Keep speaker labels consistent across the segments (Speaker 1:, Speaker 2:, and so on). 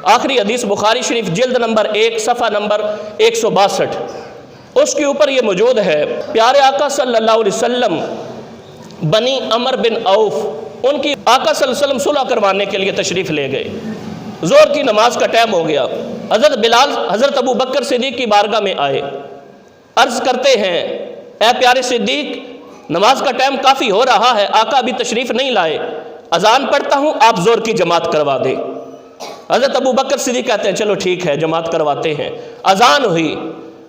Speaker 1: آخری حدیث بخاری شریف جلد نمبر 1 صفحہ نمبر 162، اس کے اوپر یہ موجود ہے، پیارے آقا صلی اللہ علیہ وسلم بنی عمر بن عوف ان کی آقا صلی اللہ علیہ وسلم صلح کروانے کے لیے تشریف لے گئے۔ ظہر کی نماز کا ٹائم ہو گیا، حضرت بلال حضرت ابو بکر صدیق کی بارگاہ میں آئے، عرض کرتے ہیں اے پیارے صدیق، نماز کا ٹائم کافی ہو رہا ہے، آقا ابھی تشریف نہیں لائے، اذان پڑھتا ہوں، آپ ظہر کی جماعت کروا دیں۔ حضرت ابو بکر صدیق کہتے ہیں چلو ٹھیک ہے، جماعت کرواتے ہیں۔ اذان ہوئی،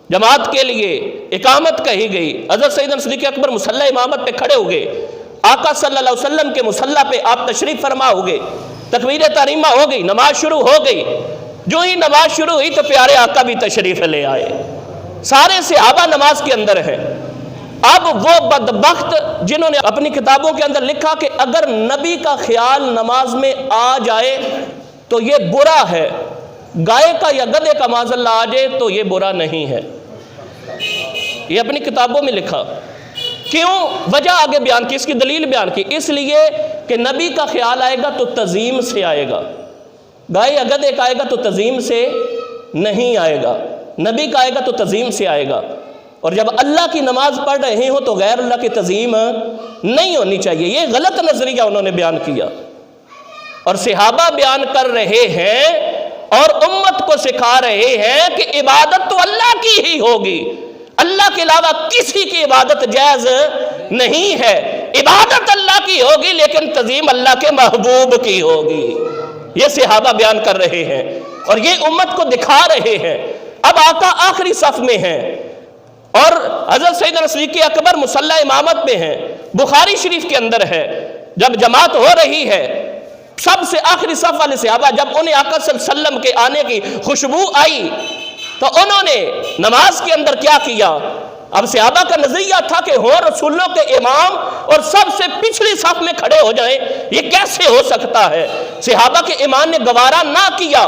Speaker 1: جماعت کے لیے اقامت کہی گئی، حضرت سیدنا صدیق اکبر مصلی امامت پہ کھڑے ہو گئے، آقا صلی اللہ علیہ وسلم کے مصلی پہ آپ تشریف فرما ہو گئے، تکبیر تحریمہ ہو گئی، نماز شروع ہو گئی۔ جو ہی نماز شروع ہوئی تو پیارے آقا بھی تشریف لے آئے، سارے صحابہ نماز کے اندر ہیں۔ اب وہ بدبخت جنہوں نے اپنی کتابوں کے اندر لکھا کہ اگر نبی کا خیال نماز میں آ جائے تو یہ برا ہے، گائے کا یا گدھے کا معاذ اللہ آ جائے تو یہ برا نہیں ہے، یہ اپنی کتابوں میں لکھا۔ کیوں؟ وجہ آگے بیان کی، اس کی دلیل بیان کی، اس لیے کہ نبی کا خیال آئے گا تو تعظیم سے آئے گا، گائے یا گدھے کا آئے گا تو تعظیم سے نہیں آئے گا، نبی کا آئے گا تو تعظیم سے آئے گا۔ اور جب اللہ کی نماز پڑھ رہے ہوں تو غیر اللہ کی تعظیم نہیں ہونی چاہیے، یہ غلط نظریہ انہوں نے بیان کیا، اور صحابہ بیان کر رہے ہیں اور امت کو سکھا رہے ہیں کہ عبادت تو اللہ کی ہی ہوگی، اللہ کے علاوہ کسی کی عبادت جائز نہیں ہے، عبادت اللہ کی ہوگی لیکن تعظیم اللہ کے محبوب کی ہوگی، یہ صحابہ بیان کر رہے ہیں اور یہ امت کو دکھا رہے ہیں۔ اب آقا آخری صف میں ہیں اور حضرت سیدنا صدیق اکبر مصلی امامت میں ہیں، بخاری شریف کے اندر ہے، جب جماعت ہو رہی ہے سب سے آخری صف والے صحابہ، جب انہیں آقا صلی اللہ علیہ وسلم کے آنے کی خوشبو آئی تو انہوں نے نماز کے اندر کیا کیا؟ اب صحابہ کا نظریہ تھا کہ ہو رسولوں کے امام اور سب سے پچھلی صف میں کھڑے ہو جائیں، یہ کیسے ہو سکتا ہے؟ صحابہ کے امام نے گوارا نہ کیا۔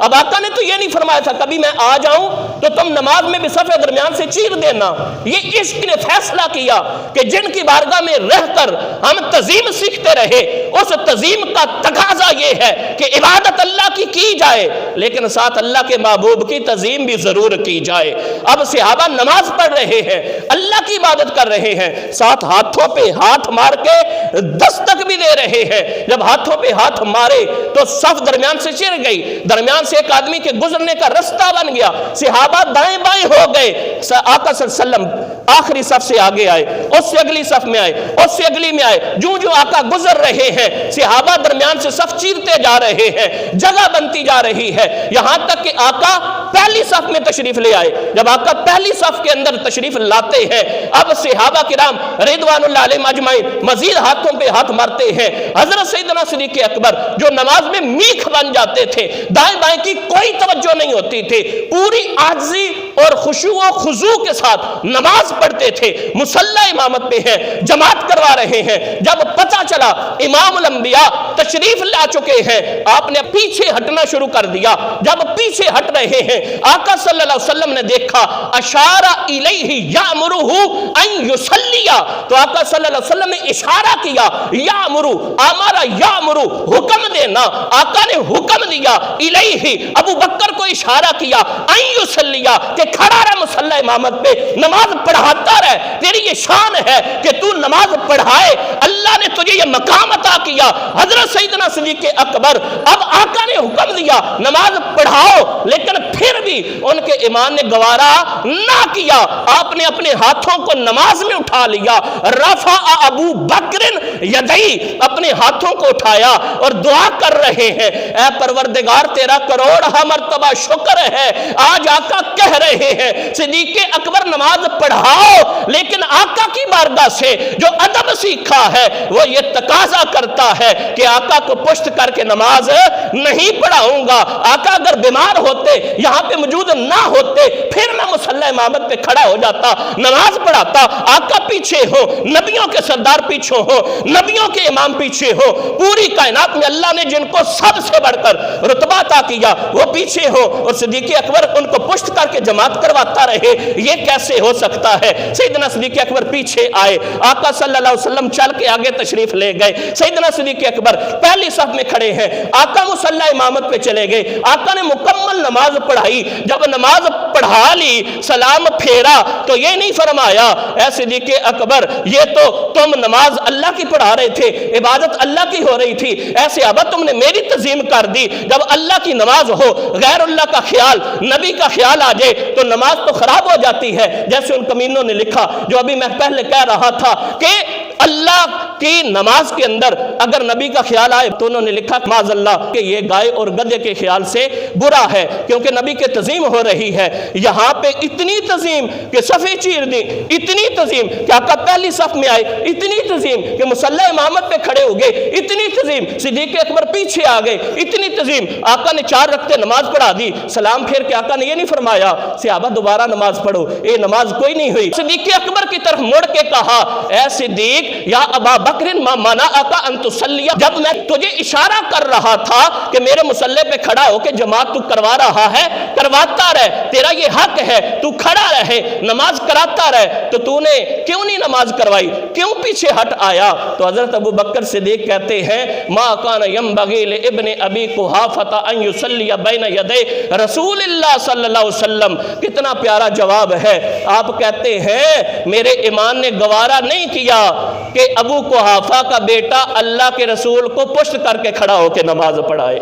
Speaker 1: اب آقا نے تو یہ نہیں فرمایا تھا کبھی میں آ جاؤں تو تم نماز میں بھی صف درمیان سے چیر دینا، یہ عشق نے فیصلہ کیا کہ جن کی بارگاہ میں رہ کر ہم تعظیم سیکھتے رہے، اس تعظیم کا تقاضا یہ ہے کہ عبادت اللہ کی جائے لیکن ساتھ اللہ کے محبوب کی تعظیم بھی ضرور کی جائے۔ اب صحابہ نماز پڑھ رہے ہیں، اللہ کی عبادت کر رہے ہیں، ساتھ ہاتھوں پہ ہاتھ مار کے دستک بھی دے رہے ہیں۔ جب ہاتھوں پہ ہاتھ مارے تو صف درمیان سے چر گئی، درمیان سے ایک آدمی کے گزرنے کا رستہ بن گیا، صحابہ دائیں بائیں ہو گئے، آقا صلی اللہ علیہ وسلم آخری صف سے آگے آئے، اس سے اگلی صف میں آئے، اس سے اگلی میں آئے، جو آقا گزر رہے ہیں صحابہ درمیان سے صف چیرتے جا رہے ہیں، جگہ بنتی جا رہی ہے، یہاں تک کہ آقا پہلی صف میں تشریف لے آئے۔ جب آقا پہلی صف کے اندر تشریف لاتے ہیں اب صحابہ کرام رضوان اللہ علیہم اجمعین مزید ہاتھوں پہ ہاتھ مارتے ہیں۔ حضرت سیدنا صدیق اکبر جو نماز میں میخ بن جاتے تھے، دائیں بائیں کی کوئی توجہ نہیں ہوتی تھی، پوری عاجزی اور خشوع و خضوع کے ساتھ نماز پڑھتے تھے، مصلی امامت پہ ہیں، جماعت کروا رہے ہیں۔ جب پتہ چلا امام الانبیاء تشریف لا چکے ہیں، آپ نے پیچھے ہٹنا شروع کر دیا۔ جب پیچھے ہٹ رہے ہیں آقا صلی اللہ علیہ وسلم نے دیکھا، اشارہ الیہ یامرہ ان یصلی، تو آقا صلی اللہ علیہ وسلم نے اشارہ کیا، یامرہ، امر یامرہ، حکم دینا، آقا نے حکم دیا، الیہ، ابو بکر کو اشارہ کیا، ان یصلی، کہ کھڑا رہ مصلی امامت پہ، نماز پڑھاتا رہ، تیری یہ شان ہے کہ تو نماز پڑھائے، اللہ نے تجھے یہ مقام عطا کیا۔ حضرت سیدنا صدیق اکبر، اب آقا نے حکم دیا نماز پڑھاؤ، لیکن پھر بھی ان کے امام نے گوارا نہ کیا، آپ نے اپنے ہاتھوں کو نماز میں اٹھا لیا، رفع ابو بکر یدئی، اپنے ہاتھوں کو اٹھایا اور دعا کر رہے ہیں، اے پروردگار تیرا کروڑ مرتبہ شکر ہے، آج آقا کہہ رہے ہیں صدیق اکبر نماز پڑھاؤ، لیکن آقا کی بارگاہ سے جو ادب سیکھا ہے وہ یہ تقاضا کرتا ہے کہ آقا کو پشت کر کے نماز نہیں پڑھاؤں گا۔ آقا اگر بیمار ہوتے، یہاں وہاں پہ موجود نہ ہوتے پھر میں مصلی امامت پہ کھڑا ہو جاتا، نماز پڑھاتا۔ آقا پیچھے ہو، نبیوں کے سردار پیچھے ہو، نبیوں کے امام پیچھے ہو، پوری کائنات میں اللہ نے جن کو سب سے بڑھ کر رتبہ عطا کیا وہ پیچھے ہو، اور صدیق اکبر ان کو پشت کر کے جماعت کرواتا رہے، یہ کیسے ہو سکتا ہے؟ سیدنا صدیق اکبر پیچھے آئے، آقا صلی اللہ علیہ وسلم چل کے آگے تشریف لے گئے، سیدنا صدیق اکبر پہلی صف میں کھڑے ہیں، آقا مصلی امامت پہ چلے گئے، آقا نے مکمل نماز پڑھائی، جب نماز پڑھا لی سلام پھیرا تو یہ نہیں فرمایا اے صدیق اکبر یہ تو تم نماز اللہ کی پڑھا رہے تھے، عبادت اللہ کی ہو رہی تھی، اے صحابہ تم نے میری تنظیم کر دی، جب اللہ کی نماز ہو غیر اللہ کا خیال نبی کا خیال آ جائے تو نماز تو خراب ہو جاتی ہے۔ جیسے ان کمینوں نے لکھا جو ابھی میں پہلے کہہ رہا تھا کہ اللہ کی نماز کے اندر اگر نبی کا خیال آئے تو انہوں نے لکھا معاذ اللہ کہ یہ گائے اور گدھے کے خیال سے برا ہے، کیونکہ نبی کے تنظیم ہو رہی ہے۔ یہاں پہ اتنی تنظیم کہ صفیں چیر دی، اتنی تنظیم کہ آقا پہلی صف میں آئے، اتنی تنظیم کہ مصلی امامت پہ کھڑے ہو گئے، اتنی تنظیم صدیق اکبر پیچھے آ گئے، اتنی تنظیم آقا نے 4 رکعتیں نماز پڑھا دی، سلام پھیر کے آقا نے یہ نہیں فرمایا صحابہ دوبارہ نماز پڑھو، یہ نماز کوئی نہیں ہوئی۔ صدیق اکبر کی طرف مڑ کے کہا اے صدیق یا ابا بکر ما منعک ان تصلی، جب میں تجھے اشارہ کر رہا تھا کہ میرے مصلی پہ کھڑا ہو کے جماعت تو کروا رہا ہے، کرواتا رہے، تیرا یہ حق ہے، تو کھڑا رہے نماز کراتا رہے، تو تو نے کیوں نہیں نماز کروائی، کیوں پیچھے ہٹ آیا؟ تو حضرت ابو بکر صدیق کہتے ہیں ما کان ینبغی لابن ابی قحافہ ان یصلی بین یدی رسول اللہ صلی اللہ علیہ وسلم۔ کتنا پیارا جواب ہے، آپ کہتے ہیں میرے ایمان نے گوارا نہیں کیا کہ ابو قحافہ کا بیٹا اللہ کے رسول کو پشت کر کے کھڑا ہو کے نماز پڑھائے۔